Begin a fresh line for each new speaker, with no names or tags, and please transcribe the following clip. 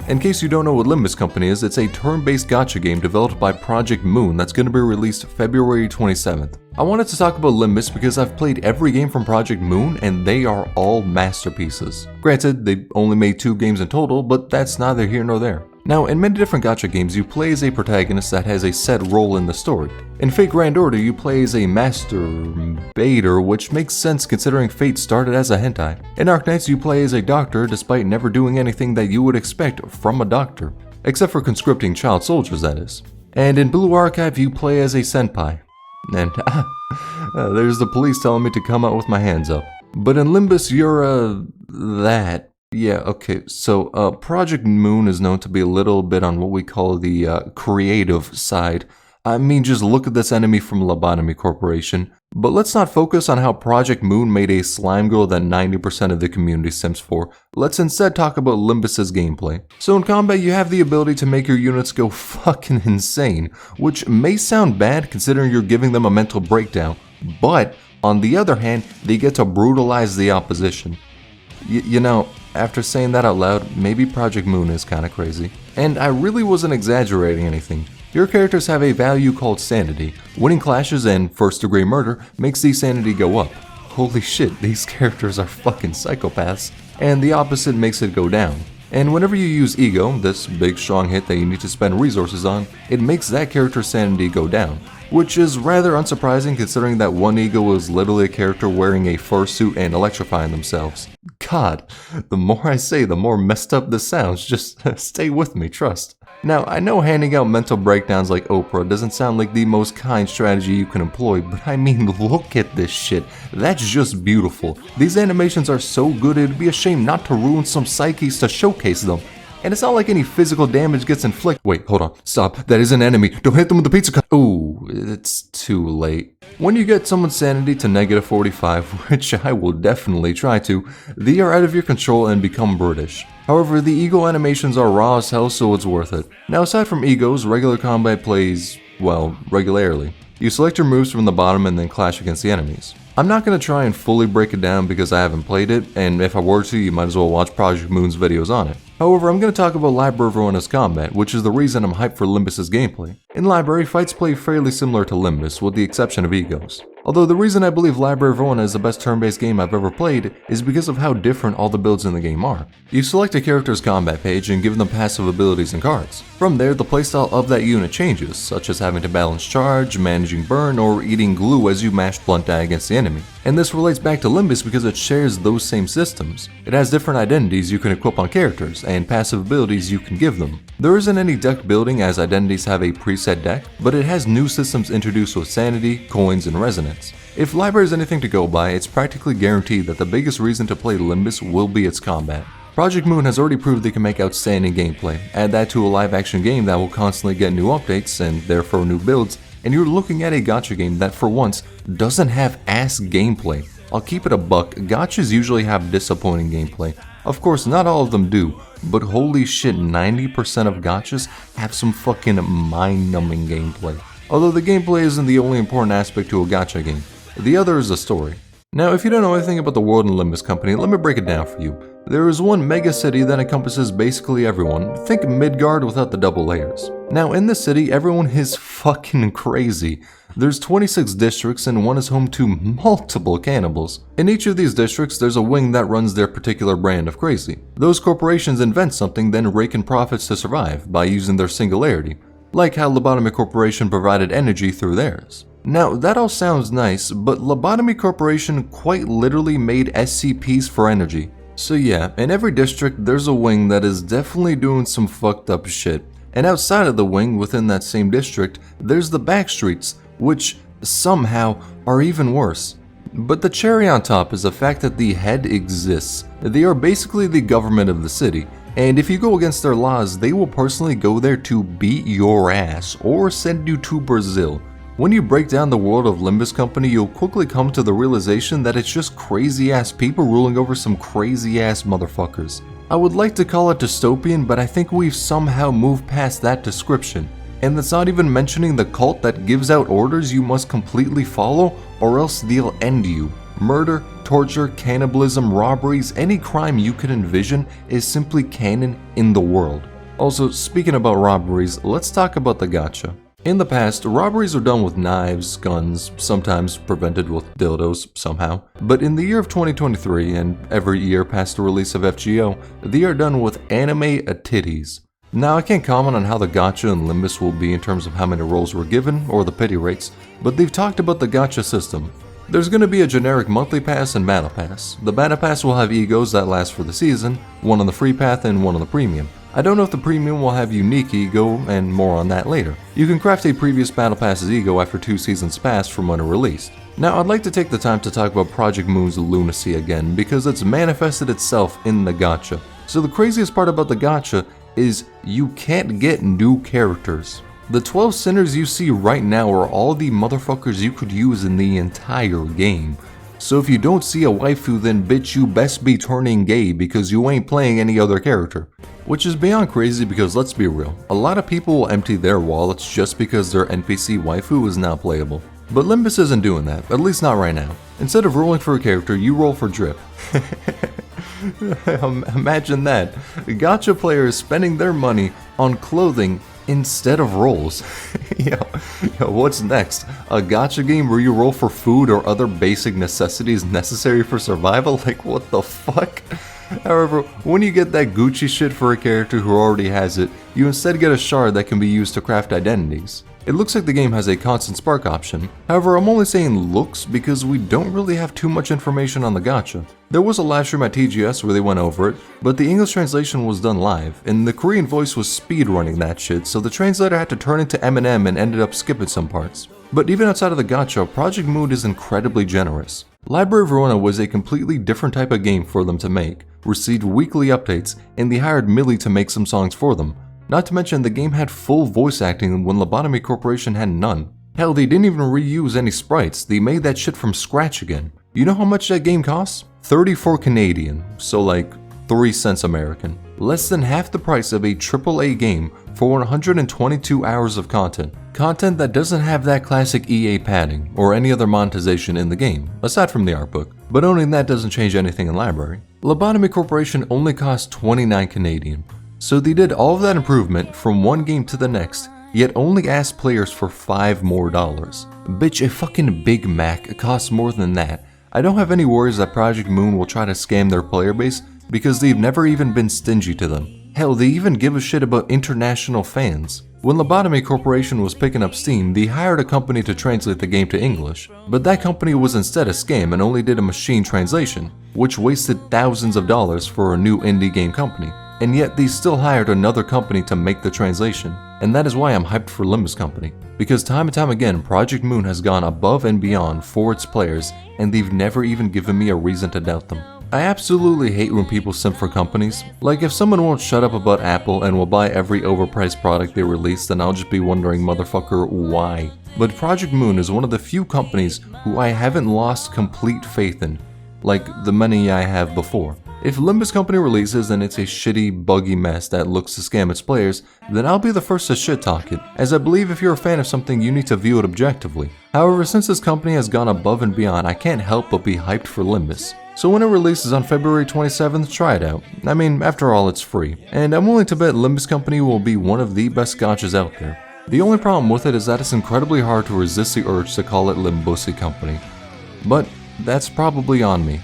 In case you don't know what Limbus Company is, it's a turn-based gacha game developed by Project Moon that's going to be released February 27th. I wanted to talk about Limbus because I've played every game from Project Moon and they are all masterpieces. Granted, they only made 2 games in total, but that's neither here nor there. Now, in many different gacha games, you play as a protagonist that has a set role in the story. In Fate Grand Order, you play as a masturbator, which makes sense considering Fate started as a hentai. In Arknights, you play as a doctor despite never doing anything that you would expect from a doctor. Except for conscripting child soldiers, that is. And in Blue Archive, you play as a senpai. And there's the police telling me to come out with my hands up. But in Limbus, you're that. Yeah, okay, so Project Moon is known to be a little bit on what we call the creative side. I mean, just look at this enemy from Lobotomy Corporation. But let's not focus on how Project Moon made a slime girl that 90% of the community sims for. Let's instead talk about Limbus's gameplay. So in combat, you have the ability to make your units go fucking insane, which may sound bad considering you're giving them a mental breakdown. But, on the other hand, they get to brutalize the opposition. You know, after saying that out loud, maybe Project Moon is kinda crazy. And I really wasn't exaggerating anything. Your characters have a value called sanity. Winning clashes and first-degree murder makes the sanity go up. Holy shit, these characters are fucking psychopaths. And the opposite makes it go down. And whenever you use ego, this big strong hit that you need to spend resources on, it makes that character's sanity go down. Which is rather unsurprising considering that one ego is literally a character wearing a fursuit and electrifying themselves. God, the more I say, the more messed up this sounds. Just stay with me, trust. Now, I know handing out mental breakdowns like Oprah doesn't sound like the most kind strategy you can employ, but I mean, look at this shit. That's just beautiful. These animations are so good, it'd be a shame not to ruin some psyches to showcase them. And it's not like any physical damage gets inflicted. Wait, hold on. Stop. That is an enemy. Don't hit them with the pizza cutter. Ooh, it's too late. When you get someone's sanity to -45, which I will definitely try to, they are out of your control and become British. However, the ego animations are raw as hell, so it's worth it. Now, aside from egos, regular combat plays, well, regularly. You select your moves from the bottom and then clash against the enemies. I'm not going to try and fully break it down because I haven't played it, and if I were to, you might as well watch Project Moon's videos on it. However, I'm going to talk about Library Veronia's combat, which is the reason I'm hyped for Limbus's gameplay. In Library, fights play fairly similar to Limbus, with the exception of egos. Although the reason I believe Library Veronia is the best turn-based game I've ever played is because of how different all the builds in the game are. You select a character's combat page and give them passive abilities and cards. From there, the playstyle of that unit changes, such as having to balance charge, managing burn, or eating glue as you mash blunt die against the enemy. And this relates back to Limbus because it shares those same systems. It has different identities you can equip on characters, and passive abilities you can give them. There isn't any deck building as identities have a preset deck, but it has new systems introduced with sanity, coins, and resonance. If Library is anything to go by, it's practically guaranteed that the biggest reason to play Limbus will be its combat. Project Moon has already proved they can make outstanding gameplay. Add that to a live-action game that will constantly get new updates, and therefore new builds, and you're looking at a gacha game that for once doesn't have ass gameplay. I'll keep it a buck, gachas usually have disappointing gameplay. Of course, not all of them do, but holy shit, 90% of gachas have some fucking mind-numbing gameplay. Although the gameplay isn't the only important aspect to a gacha game. The other is the story. Now, if you don't know anything about the world in Limbus Company, let me break it down for you. There is one mega city that encompasses basically everyone. Think Midgard without the double layers. Now, in this city, everyone is fucking crazy. There's 26 districts and one is home to multiple cannibals. In each of these districts, there's a wing that runs their particular brand of crazy. Those corporations invent something, then rake in profits to survive by using their singularity. Like how Lobotomy Corporation provided energy through theirs. Now, that all sounds nice, but Lobotomy Corporation quite literally made SCPs for energy. So yeah, in every district there's a wing that is definitely doing some fucked up shit. And outside of the wing within that same district, there's the back streets, which somehow are even worse. But the cherry on top is the fact that the head exists. They are basically the government of the city, and if you go against their laws, they will personally go there to beat your ass or send you to Brazil. When you break down the world of Limbus Company, you'll quickly come to the realization that it's just crazy ass people ruling over some crazy ass motherfuckers. I would like to call it dystopian, but I think we've somehow moved past that description. And that's not even mentioning the cult that gives out orders you must completely follow or else they'll end you. Murder, torture, cannibalism, robberies, any crime you could envision is simply canon in the world. Also, speaking about robberies, let's talk about the gacha. In the past, robberies are done with knives, guns, sometimes prevented with dildos somehow. But in the year of 2023, and every year past the release of FGO, they are done with anime titties. Now, I can't comment on how the gacha and Limbus will be in terms of how many rolls were given or the pity rates, but they've talked about the gacha system. There's going to be a generic monthly pass and battle pass. The battle pass will have egos that last for the season, one on the free path and one on the premium. I don't know if the premium will have unique ego, and more on that later. You can craft a previous battle pass's ego after 2 seasons passed from when it released. Now, I'd like to take the time to talk about Project Moon's lunacy again, because it's manifested itself in the gacha. So the craziest part about the gacha is you can't get new characters. The 12 sinners you see right now are all the motherfuckers you could use in the entire game. So if you don't see a waifu, then bitch, you best be turning gay because you ain't playing any other character. Which is beyond crazy because let's be real, a lot of people will empty their wallets just because their NPC waifu is now playable. But Limbus isn't doing that, at least not right now. Instead of rolling for a character, you roll for drip. Imagine that. Gacha players spending their money on clothing instead of rolls. Yo, what's next? A gacha game where you roll for food or other basic necessities necessary for survival? Like, what the fuck? However, when you get that Gucci shit for a character who already has it, you instead get a shard that can be used to craft identities. It looks like the game has a constant spark option. However, I'm only saying looks because we don't really have too much information on the gacha. There was a live stream at TGS where they went over it, but the English translation was done live, and the Korean voice was speedrunning that shit, so the translator had to turn into Eminem and ended up skipping some parts. But even outside of the gacha, Project Moon is incredibly generous. Library of Verona was a completely different type of game for them to make, received weekly updates, and they hired Millie to make some songs for them. Not to mention, the game had full voice acting when Lobotomy Corporation had none. Hell, they didn't even reuse any sprites, they made that shit from scratch again. You know how much that game costs? 34 Canadian, so like 3 cents American. Less than half the price of a AAA game for 122 hours of content. Content that doesn't have that classic EA padding or any other monetization in the game, aside from the art book. But owning that doesn't change anything in library. Lobotomy Corporation only cost 29 Canadian. So they did all of that improvement from one game to the next, yet only asked players for $5 more. Bitch, a fucking Big Mac costs more than that. I don't have any worries that Project Moon will try to scam their player base because they've never even been stingy to them. Hell, they even give a shit about international fans. When Lobotomy Corporation was picking up steam, they hired a company to translate the game to English, but that company was instead a scam and only did a machine translation, which wasted thousands of dollars for a new indie game company. And yet they still hired another company to make the translation. And that is why I'm hyped for Limbus Company. Because time and time again, Project Moon has gone above and beyond for its players, and they've never even given me a reason to doubt them. I absolutely hate when people simp for companies. Like, if someone won't shut up about Apple and will buy every overpriced product they release, then I'll just be wondering, motherfucker, why? But Project Moon is one of the few companies who I haven't lost complete faith in, like the many I have before. If Limbus Company releases and it's a shitty, buggy mess that looks to scam its players, then I'll be the first to shit talk it, as I believe if you're a fan of something you need to view it objectively. However, since this company has gone above and beyond, I can't help but be hyped for Limbus. So when it releases on February 27th, try it out. I mean, after all, it's free. And I'm willing to bet Limbus Company will be one of the best gachas out there. The only problem with it is that it's incredibly hard to resist the urge to call it Limbusi Company. But that's probably on me.